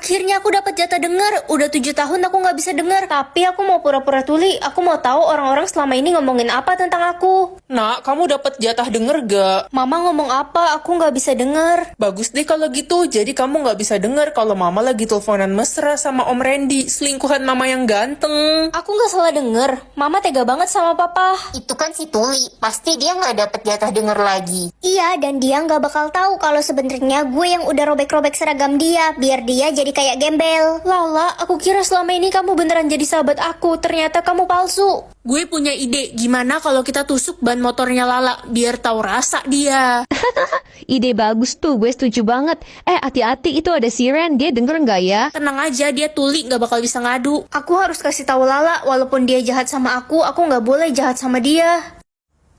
Akhirnya aku dapat jatah denger. Udah 7 tahun aku nggak bisa denger. Tapi aku mau pura-pura tuli. Aku mau tahu orang-orang selama ini ngomongin apa tentang aku. Nak, kamu dapat jatah denger gak? Mama ngomong apa? Aku nggak bisa denger. Bagus deh kalau gitu. Jadi kamu nggak bisa denger kalau mama lagi teleponan mesra sama Om Randy, selingkuhan mama yang ganteng. Aku nggak salah denger. Mama tega banget sama papa. Itu kan si Tuli, pasti dia nggak dapet jatah denger lagi. Iya, dan dia nggak bakal tahu kalau sebenarnya gue yang udah robek-robek seragam dia, biar dia jadi kayak gembel. Lala, aku kira selama ini kamu beneran jadi sahabat aku. Ternyata kamu palsu. Gue punya ide, gimana kalau kita tusuk ban motornya Lala, biar tahu rasa dia. Ide bagus tuh, gue setuju banget. Hati-hati itu ada si Ren, dia denger nggak ya? Tenang aja, dia tuli, nggak bakal bisa ngadu. Aku harus kasih tahu Lala, walaupun dia jahat sama aku nggak boleh jahat sama dia.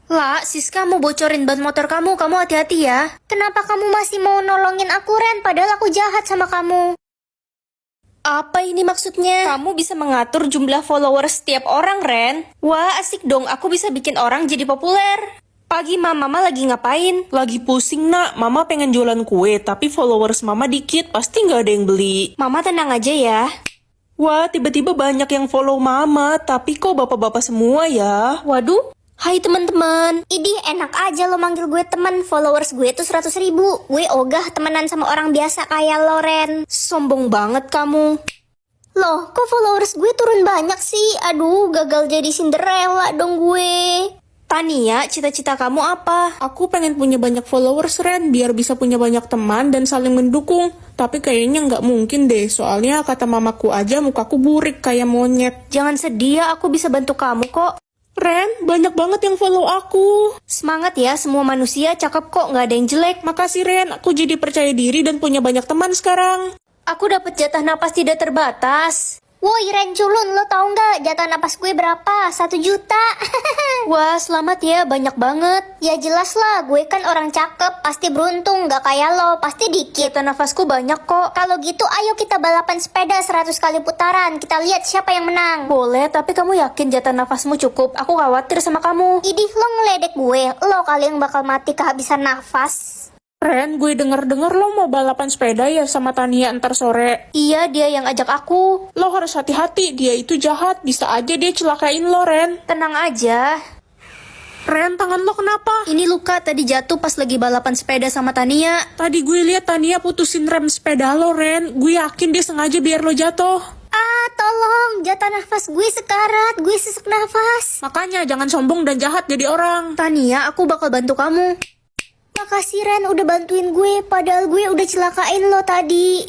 La, Siska mau bocorin ban motor kamu hati-hati ya. Kenapa kamu masih mau nolongin aku, Ren? Padahal aku jahat sama kamu. Apa ini maksudnya? Kamu bisa mengatur jumlah followers setiap orang, Ren. Wah, asik dong, aku bisa bikin orang jadi populer. Pagi mama lagi ngapain? Lagi pusing nak, mama pengen jualan kue, tapi followers mama dikit, pasti nggak ada yang beli. Mama tenang aja ya. Wah, tiba-tiba banyak yang follow mama, tapi kok bapak-bapak semua ya? Waduh, hai teman-teman. Idih, enak aja lo manggil gue teman. Followers gue tuh 100.000. Gue ogah temenan sama orang biasa kayak lo, Ren. Sombong banget kamu. Loh, kok followers gue turun banyak sih? Aduh, gagal jadi Cinderella dong gue. Tania, cita-cita kamu apa? Aku pengen punya banyak followers, Ren, biar bisa punya banyak teman dan saling mendukung. Tapi kayaknya nggak mungkin deh, soalnya kata mamaku aja mukaku burik kayak monyet. Jangan sedih ya, aku bisa bantu kamu kok. Ren, banyak banget yang follow aku. Semangat ya, semua manusia cakep kok, nggak ada yang jelek. Makasih Ren, aku jadi percaya diri dan punya banyak teman sekarang. Aku dapat jatah napas tidak terbatas. Woi, Ren culun, lo tau nggak jatah napas gue berapa? 1 juta. Wah, selamat ya, banyak banget. Ya jelas lah, gue kan orang cakep, pasti beruntung, nggak kayak lo, pasti dikit. Jatah nafasku banyak kok. Kalau gitu, ayo kita balapan sepeda 100 kali putaran, kita lihat siapa yang menang. Boleh, tapi kamu yakin jatah nafasmu cukup? Aku khawatir sama kamu. Idih, lo ngeledek gue, lo kali yang bakal mati kehabisan nafas. Ren, gue denger-denger lo mau balapan sepeda ya sama Tania ntar sore. Iya, dia yang ajak aku. Lo harus hati-hati, dia itu jahat. Bisa aja dia celakain lo, Ren. Tenang aja. Ren, tangan lo kenapa? Ini luka tadi jatuh pas lagi balapan sepeda sama Tania. Tadi gue lihat Tania putusin rem sepeda lo, Ren. Gue yakin dia sengaja biar lo jatuh. Ah, tolong, jatah nafas gue sekarat, gue sesak nafas. Makanya jangan sombong dan jahat jadi orang. Tania, aku bakal bantu kamu. Makasih Ren udah bantuin gue, padahal gue udah celakain lo tadi.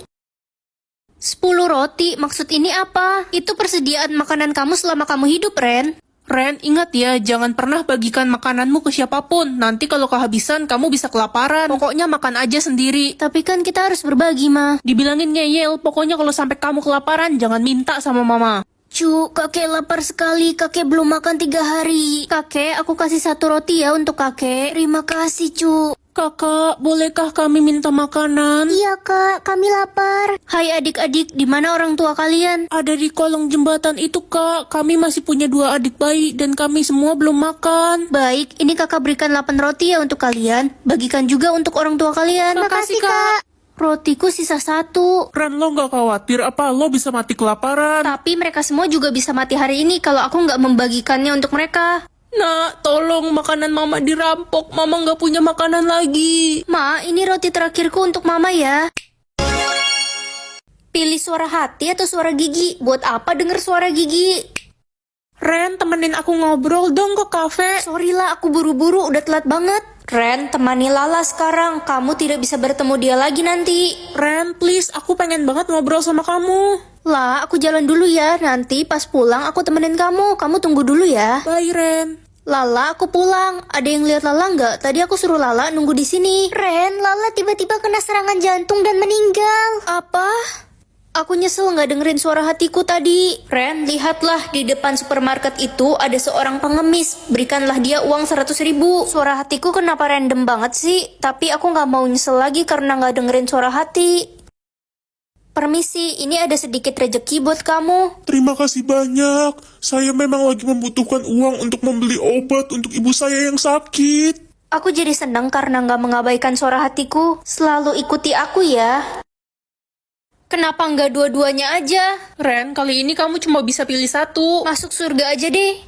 10 roti, maksud ini apa? Itu persediaan makanan kamu selama kamu hidup, Ren. Ren, ingat ya, jangan pernah bagikan makananmu ke siapapun. Nanti kalau kehabisan, kamu bisa kelaparan. Pokoknya makan aja sendiri. Tapi kan kita harus berbagi, Ma. Dibilangin ngeyel, pokoknya kalau sampai kamu kelaparan, jangan minta sama mama. Cu, kakek lapar sekali, kakek belum makan 3 hari. Kakek, aku kasih 1 roti ya untuk kakek. Terima kasih, Cu. Kakak, bolehkah kami minta makanan? Iya kak, kami lapar. Hai adik-adik, di mana orang tua kalian? Ada di kolong jembatan itu, Kak. Kami masih punya 2 adik bayi dan kami semua belum makan. Baik, ini kakak berikan 8 roti ya untuk kalian. Bagikan juga untuk orang tua kalian. Makasih, Kak. Rotiku sisa 1. Ren, lo gak khawatir apa lo bisa mati kelaparan? Tapi mereka semua juga bisa mati hari ini kalau aku nggak membagikannya untuk mereka. Nak, tolong makanan mama dirampok. Mama nggak punya makanan lagi. Ma, ini roti terakhirku untuk mama ya. Pilih suara hati atau suara gigi? Buat apa denger suara gigi? Ren, temenin aku ngobrol dong ke kafe. Sorry lah, aku buru-buru, udah telat banget. Ren, temani Lala sekarang. Kamu tidak bisa bertemu dia lagi nanti. Ren, please, aku pengen banget ngobrol sama kamu. Lah, aku jalan dulu ya. Nanti pas pulang aku temenin kamu. Kamu tunggu dulu ya. Bye, Ren. Lala, aku pulang. Ada yang lihat Lala nggak? Tadi aku suruh Lala nunggu di sini. Ren, Lala tiba-tiba kena serangan jantung dan meninggal. Apa? Aku nyesel nggak dengerin suara hatiku tadi. Ren, lihatlah di depan supermarket itu ada seorang pengemis. Berikanlah dia uang 100.000. Suara hatiku kenapa random banget sih? Tapi aku nggak mau nyesel lagi karena nggak dengerin suara hati. Permisi, ini ada sedikit rejeki buat kamu. Terima kasih banyak. Saya memang lagi membutuhkan uang untuk membeli obat untuk ibu saya yang sakit. Aku jadi senang karena nggak mengabaikan suara hatiku. Selalu ikuti aku ya. Kenapa nggak dua-duanya aja? Ren, kali ini kamu cuma bisa pilih satu. Masuk surga aja deh.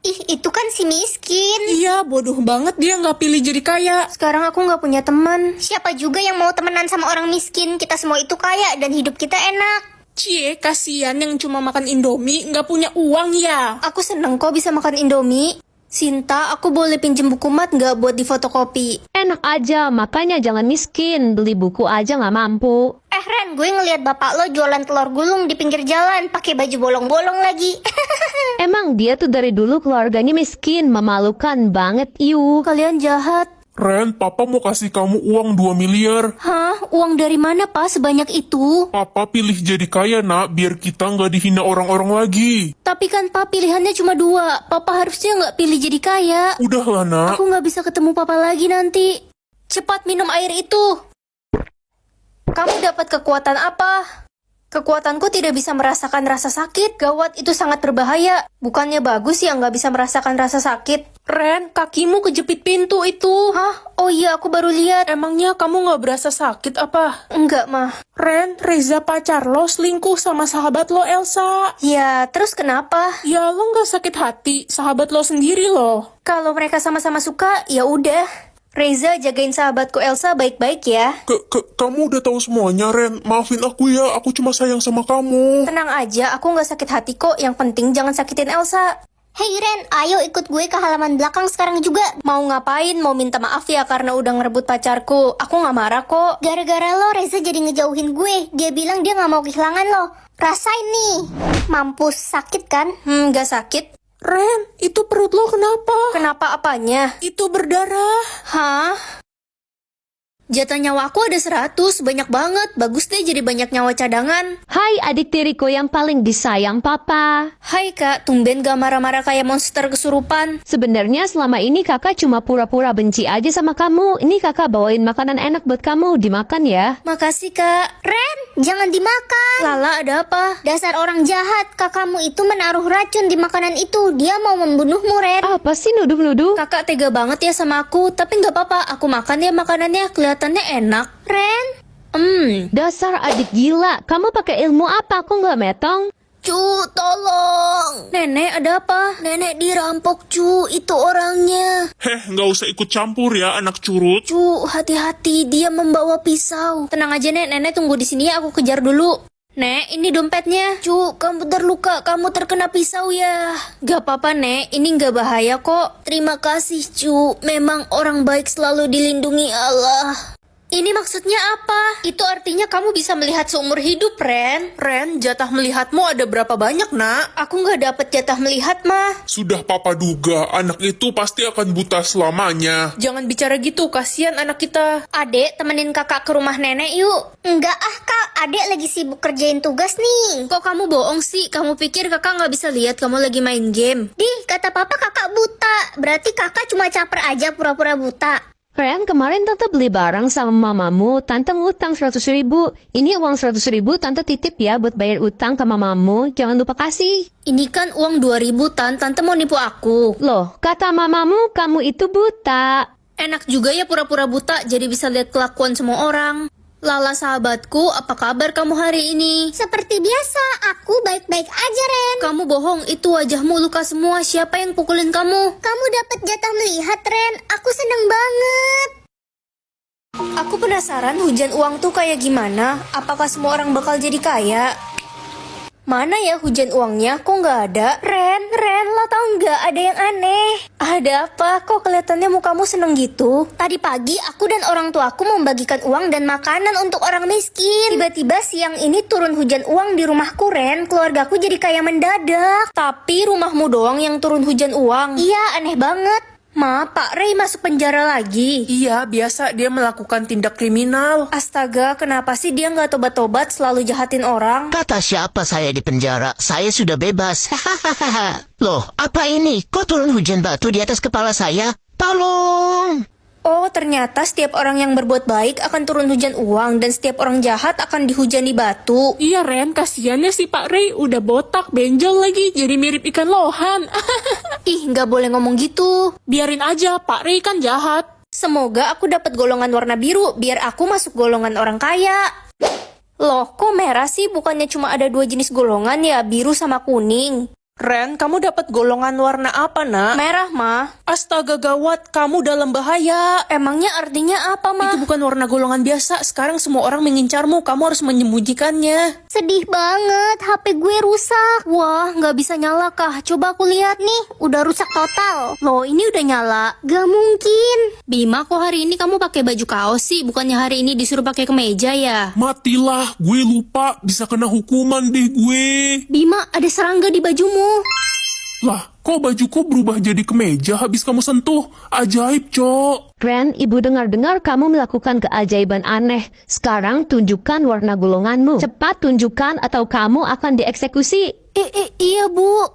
Ih, itu kan si miskin. Iya, bodoh banget dia nggak pilih jadi kaya. Sekarang aku nggak punya teman. Siapa juga yang mau temenan sama orang miskin? Kita semua itu kaya dan hidup kita enak. Cie, kasihan yang cuma makan Indomie, nggak punya uang ya. Aku seneng kok bisa makan Indomie. Sinta, aku boleh pinjem buku mat nggak buat difotokopi? Enak aja, makanya jangan miskin. Beli buku aja nggak mampu. Ren, gue ngeliat bapak lo jualan telur gulung di pinggir jalan, pakai baju bolong-bolong lagi. Emang dia tuh dari dulu keluarganya miskin, memalukan banget, iu. Kalian jahat. Ren, papa mau kasih kamu uang 2 miliar. Hah? Uang dari mana, Pak, sebanyak itu? Papa pilih jadi kaya, nak, biar kita nggak dihina orang-orang lagi. Tapi kan, Pak, pilihannya cuma 2. Papa harusnya nggak pilih jadi kaya. Udahlah, nak. Aku nggak bisa ketemu Papa lagi nanti. Cepat minum air itu. Kamu dapat kekuatan apa? Kekuatanku tidak bisa merasakan rasa sakit. Gawat, itu sangat berbahaya. Bukannya bagus ya nggak bisa merasakan rasa sakit? Ren, kakimu kejepit pintu itu. Hah? Oh iya, aku baru lihat. Emangnya kamu nggak berasa sakit apa? Enggak, mah. Ren, Reza pacar lo selingkuh sama sahabat lo Elsa. Ya, terus kenapa? Ya lo nggak sakit hati, sahabat lo sendiri loh. Kalau mereka sama-sama suka, ya udah. Reza jagain sahabatku Elsa baik-baik ya. Kamu udah tahu semuanya, Ren. Maafin aku ya, aku cuma sayang sama kamu. Tenang aja, aku nggak sakit hati kok. Yang penting jangan sakitin Elsa. Hei Ren, ayo ikut gue ke halaman belakang sekarang juga. Mau ngapain? Mau minta maaf ya karena udah ngerebut pacarku. Aku nggak marah kok. Gara-gara lo, Reza jadi ngejauhin gue. Dia bilang dia gak mau kehilangan lo. Rasain nih. Mampus, sakit kan? Nggak sakit. Ren, itu perut lo kenapa? Kenapa apanya? Itu berdarah. Hah? Jatah nyawa aku ada 100, banyak banget. Bagus deh jadi banyak nyawa cadangan. Hai adik tiriku yang paling disayang papa. Hai kak, tumben gak marah-marah kayak monster kesurupan. Sebenarnya selama ini kakak cuma pura-pura benci aja sama kamu. Ini kakak bawain makanan enak buat kamu, dimakan ya. Makasih kak. Ren, jangan dimakan. Lala ada apa? Dasar orang jahat, kakakmu itu menaruh racun di makanan itu. Dia mau membunuhmu, Ren. Apa sih nuduh-nuduh? Kakak tega banget ya sama aku, tapi nggak apa-apa. Aku makan ya makanannya, kelihatannya enak. Ren, Dasar adik gila, kamu pakai ilmu apa? Aku nggak metong. Cu, tolong. Nenek ada apa? Nenek dirampok, cu. Itu orangnya. Nggak usah ikut campur ya, anak curut. Cu, hati-hati. Dia membawa pisau. Tenang aja, Nek. Nenek tunggu di sini ya. Aku kejar dulu. Nek, ini dompetnya. Cu, kamu terluka. Kamu terkena pisau ya. Gak apa-apa, Nek. Ini gak bahaya kok. Terima kasih, cu. Memang orang baik selalu dilindungi Allah. Ini maksudnya apa? Itu artinya kamu bisa melihat seumur hidup, Ren. Ren, jatah melihatmu ada berapa banyak, nak? Aku nggak dapet jatah melihat, mah. Sudah papa duga, anak itu pasti akan buta selamanya. Jangan bicara gitu, kasihan anak kita. Adek, temenin kakak ke rumah nenek yuk. enggak ah kak, adek lagi sibuk kerjain tugas nih. Kok kamu bohong sih? Kamu pikir kakak nggak bisa lihat kamu lagi main game? Dih, kata papa kakak buta. Berarti kakak cuma caper aja pura-pura buta. Ren, kemarin tante beli barang sama mamamu, tante ngutang 100.000. Ini uang 100.000 tante titip ya buat bayar utang ke mamamu, jangan lupa kasih. Ini kan uang 2.000 tante mau nipu aku. Loh, kata mamamu kamu itu buta. Enak juga ya pura-pura buta jadi bisa lihat kelakuan semua orang. Lala sahabatku, apa kabar kamu hari ini? Seperti biasa, aku baik-baik aja Ren. Kamu bohong, itu wajahmu luka semua. Siapa yang pukulin kamu? Kamu dapat jatah melihat Ren, aku seneng banget. Aku penasaran hujan uang tuh kayak gimana? Apakah semua orang bakal jadi kaya? Mana ya hujan uangnya? Kok nggak ada? Ren, lo tau nggak ada yang aneh? Ada apa? Kok kelihatannya mukamu seneng gitu? Tadi pagi aku dan orang tuaku membagikan uang dan makanan untuk orang miskin. Tiba-tiba siang ini turun hujan uang di rumahku Ren. Keluargaku jadi kaya mendadak. Tapi rumahmu doang yang turun hujan uang. Iya, aneh banget. Ma, Pak Ray masuk penjara lagi. Iya, biasa dia melakukan tindak kriminal. Astaga, kenapa sih dia nggak tobat-tobat selalu jahatin orang? Kata siapa saya di penjara? Saya sudah bebas. Hahaha. Loh, apa ini? Kok turun hujan batu di atas kepala saya? Tolong! Oh, ternyata setiap orang yang berbuat baik akan turun hujan uang dan setiap orang jahat akan dihujani batu. Iya Ren, kasihannya si Pak Ray udah botak, benjol lagi, jadi mirip ikan lohan. Ih, nggak boleh ngomong gitu. Biarin aja, Pak Ray kan jahat. Semoga aku dapat golongan warna biru biar aku masuk golongan orang kaya. Loh, kok merah sih? Bukannya cuma ada 2 jenis golongan ya, biru sama kuning. Ren, kamu dapat golongan warna apa, nak? Merah, Ma. Astaga gawat, kamu dalam bahaya. Emangnya artinya apa, Ma? Itu bukan warna golongan biasa. Sekarang semua orang mengincarmu. Kamu harus menyembunyikannya. Sedih banget, HP gue rusak. Wah, nggak bisa nyala kah? Coba aku lihat nih. Udah rusak total. Loh, ini udah nyala. Gak mungkin. Bima, kok hari ini kamu pakai baju kaos sih? Bukannya hari ini disuruh pakai kemeja ya? Matilah, gue lupa. Bisa kena hukuman deh gue. Bima, ada serangga di bajumu. Lah, kok bajuku berubah jadi kemeja habis kamu sentuh? Ajaib, Cok. Ren, ibu dengar-dengar kamu melakukan keajaiban aneh. Sekarang tunjukkan warna golonganmu. Cepat tunjukkan atau kamu akan dieksekusi. Iya, Bu.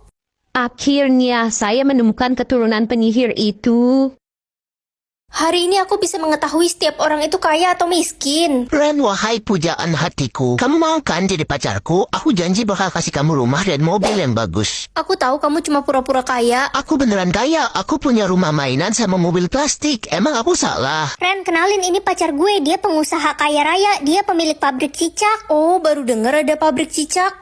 Akhirnya saya menemukan keturunan penyihir itu. Hari ini aku bisa mengetahui setiap orang itu kaya atau miskin. Ren, wahai pujaan hatiku. Kamu mau kan jadi pacarku? Aku janji bakal kasih kamu rumah dan mobil yang bagus. Aku tahu kamu cuma pura-pura kaya. Aku beneran kaya. Aku punya rumah mainan sama mobil plastik. Emang aku salah? Ren, kenalin ini pacar gue. Dia pengusaha kaya raya. Dia pemilik pabrik cicak. Oh, baru dengar ada pabrik cicak.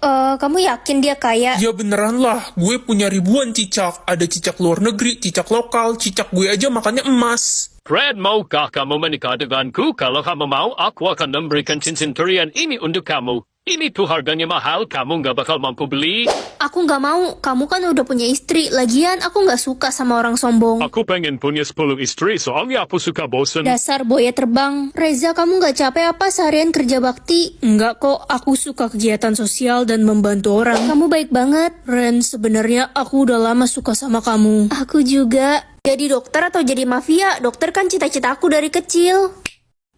Kamu yakin dia kaya? Ya beneran lah, gue punya ribuan cicak. Ada cicak luar negeri, cicak lokal, cicak gue aja makannya emas. Fred, maukah kamu menikah denganku? Kalau kamu mau, aku akan memberikan cincin curian ini untuk kamu. Ini tuh harganya mahal, kamu nggak bakal mampu beli. Aku nggak mau. Kamu kan udah punya istri. Lagian aku nggak suka sama orang sombong. Aku pengen punya 10 istri, soalnya aku suka bosen. Dasar buaya terbang. Reza, kamu nggak capek apa seharian kerja bakti? Enggak kok, aku suka kegiatan sosial dan membantu orang. Kamu baik banget. Ren, sebenarnya aku udah lama suka sama kamu. Aku juga. Jadi dokter atau jadi mafia? Dokter kan cita-cita aku dari kecil.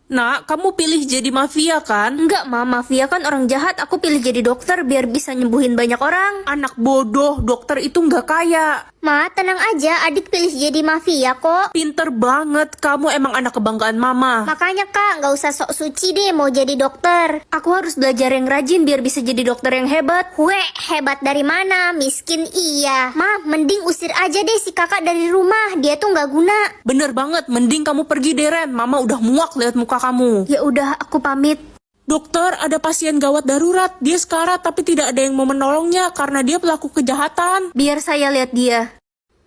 Nak, kamu pilih jadi mafia kan? Enggak, Ma. Mafia kan orang jahat. Aku pilih jadi dokter biar bisa nyembuhin banyak orang. Anak bodoh, dokter itu nggak kaya. Ma, tenang aja. Adik pilih jadi mafia kok. Pinter banget, kamu emang anak kebanggaan mama. Makanya kak, nggak usah sok suci deh mau jadi dokter. Aku harus belajar yang rajin biar bisa jadi dokter yang hebat. Weh, hebat dari mana? Miskin iya. Ma, mending usir aja deh si kakak dari rumah. Dia tuh nggak guna. Bener banget, mending kamu pergi deh Ren. Mama udah muak lihat muka kamu. Ya udah, aku pamit. Dokter, ada pasien gawat darurat. Dia sekarat tapi tidak ada yang mau menolongnya karena dia pelaku kejahatan. Biar saya lihat dia.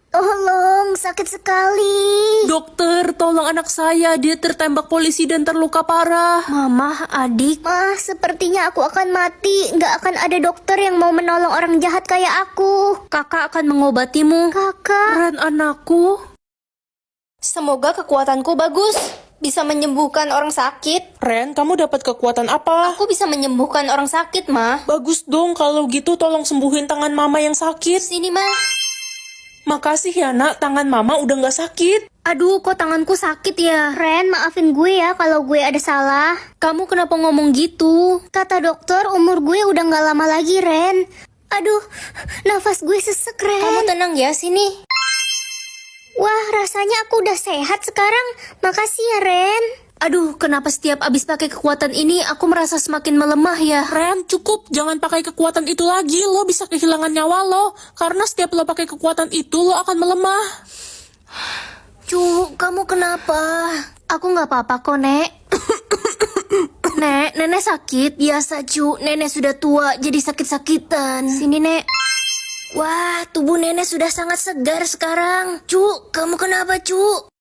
Tolong, sakit sekali. Dokter, tolong anak saya. Dia tertembak polisi dan terluka parah. Mama, adik. Ma, sepertinya aku akan mati. Nggak akan ada dokter yang mau menolong orang jahat kayak aku. Kakak akan mengobatimu. Kakak. Ren, anakku. Semoga kekuatanku bagus. Bisa menyembuhkan orang sakit. Ren, kamu dapat kekuatan apa? Aku bisa menyembuhkan orang sakit, Ma. Bagus dong, kalau gitu tolong sembuhin tangan mama yang sakit. Sini, Ma. Makasih ya nak, tangan mama udah nggak sakit. Aduh, kok tanganku sakit ya? Ren, maafin gue ya kalau gue ada salah. Kamu kenapa ngomong gitu? Kata dokter, umur gue udah nggak lama lagi, Ren. Aduh, nafas gue sesek, Ren. Kamu tenang ya, sini. Wah, rasanya aku udah sehat sekarang. Makasih ya, Ren. Aduh, kenapa setiap abis pakai kekuatan ini aku merasa semakin melemah ya? Ren, cukup. Jangan pakai kekuatan itu lagi. Lo bisa kehilangan nyawa lo. Karena setiap lo pakai kekuatan itu, lo akan melemah. Cu, kamu kenapa? Aku nggak apa-apa kok, Nek. Nek, nenek sakit. Biasa, Cu. Nenek sudah tua, jadi sakit-sakitan. Sini, Nek. Wah, tubuh nenek sudah sangat segar sekarang. Cu, kamu kenapa, Cu?